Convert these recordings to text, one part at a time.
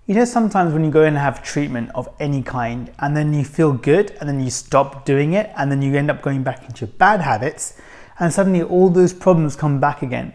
You know, sometimes when you go and have treatment of any kind and then you feel good and then you stop doing it and then you end up going back into your bad habits and suddenly all those problems come back again.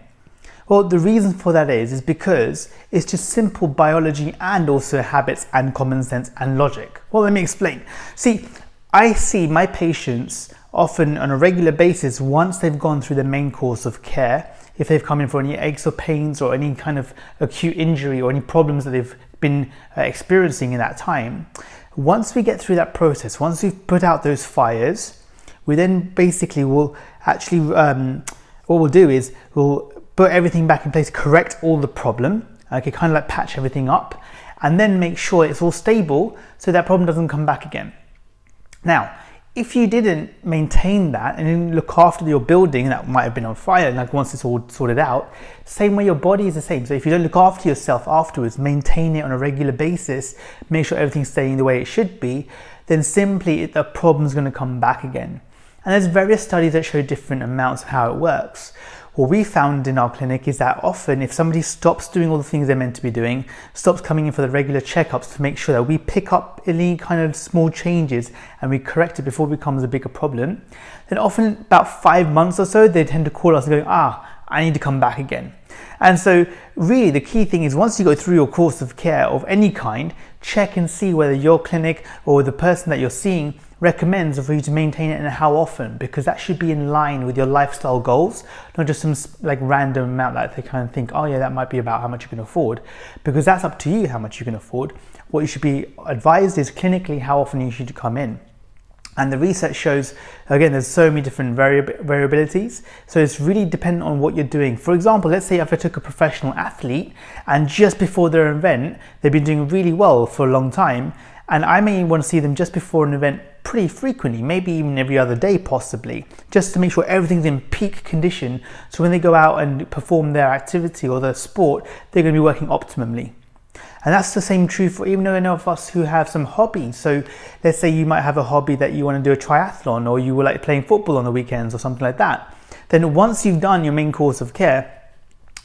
Well, the reason for that is because it's just simple biology and also habits and common sense and logic. Well, let me explain. See, I see my patients often on a regular basis once they've gone through the main course of care, if they've come in for any aches or pains or any kind of acute injury or any problems that they've been experiencing in that time. Once we get through that process, once we've put out those fires, we then basically will actually, what we'll do is we'll put everything back in place, correct all the problem, okay, kind of like patch everything up, and then make sure it's all stable so that problem doesn't come back again. Now, if you didn't maintain that and didn't look after your building that might have been on fire, like once it's all sorted out, same way your body is the same. So if you don't look after yourself afterwards, maintain it on a regular basis, make sure everything's staying the way it should be, then simply the problem's going to come back again. And there's various studies that show different amounts of how it works. What we found in our clinic is that often if somebody stops doing all the things they're meant to be doing, stops coming in for the regular checkups to make sure that we pick up any kind of small changes and we correct it before it becomes a bigger problem, then often about 5 months or so, they tend to call us and go, I need to come back again. And so really the key thing is once you go through your course of care of any kind, check and see whether your clinic or the person that you're seeing recommends for you to maintain it and how often, because that should be in line with your lifestyle goals, not just some like random amount that they kind of think, oh yeah, that might be about how much you can afford, because that's up to you how much you can afford. What you should be advised is clinically how often you should come in. And the research shows, again, there's so many different variabilities. So it's really dependent on what you're doing. For example, let's say if I took a professional athlete and just before their event, they've been doing really well for a long time, and I may want to see them just before an event pretty frequently, maybe even every other day possibly, just to make sure everything's in peak condition. So when they go out and perform their activity or their sport, they're going to be working optimally. And that's the same true for even any of us who have some hobbies. So let's say you might have a hobby that you want to do a triathlon, or you were like playing football on the weekends or something like that. Then once you've done your main course of care,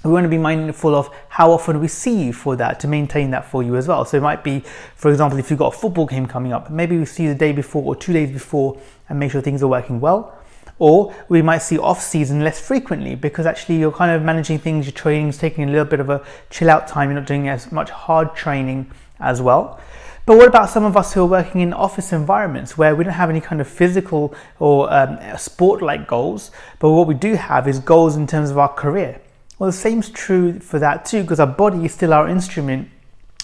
we want to be mindful of how often we see you for that, to maintain that for you as well. So it might be, for example, if you've got a football game coming up, maybe we see you the day before or 2 days before and make sure things are working well. Or we might see off season less frequently because actually you're kind of managing things, your training's taking a little bit of a chill out time, you're not doing as much hard training as well. But what about some of us who are working in office environments where we don't have any kind of physical or sport-like goals, but what we do have is goals in terms of our career? Well, the same's true for that too, because our body is still our instrument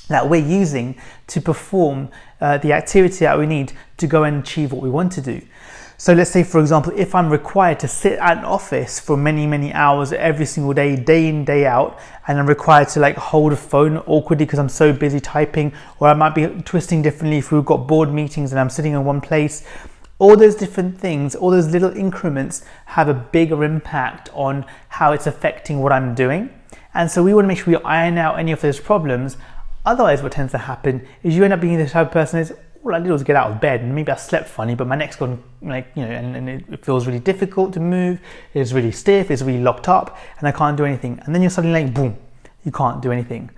that we're using to perform the activity that we need to go and achieve what we want to do. So let's say, for example, if I'm required to sit at an office for many, many hours every single day, day in, day out, and I'm required to like hold a phone awkwardly because I'm so busy typing, or I might be twisting differently if we've got board meetings and I'm sitting in one place. All those different things, all those little increments have a bigger impact on how it's affecting what I'm doing. And so we want to make sure we iron out any of those problems. Otherwise, what tends to happen is you end up being the type of person who's, all I did was get out of bed and maybe I slept funny, but my neck's gone and it feels really difficult to move. It's really stiff, it's really locked up, and I can't do anything. And then you're suddenly like, boom, you can't do anything.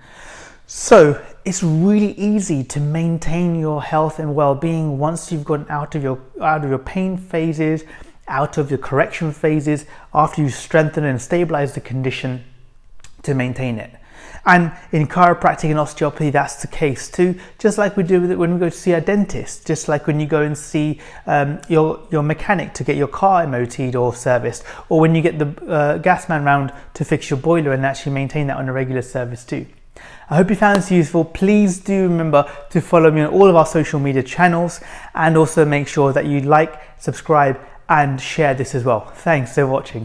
So it's really easy to maintain your health and well-being once you've gotten out of your pain phases, out of your correction phases, after you strengthen and stabilize the condition to maintain it. And in chiropractic and osteopathy, that's the case too. Just like we do with it when we go to see our dentist, just like when you go and see your mechanic to get your car MOT'd or serviced, or when you get the gas man round to fix your boiler and actually maintain that on a regular service too. I hope you found this useful. Please do remember to follow me on all of our social media channels, and also make sure that you like, subscribe and share this as well. Thanks for watching.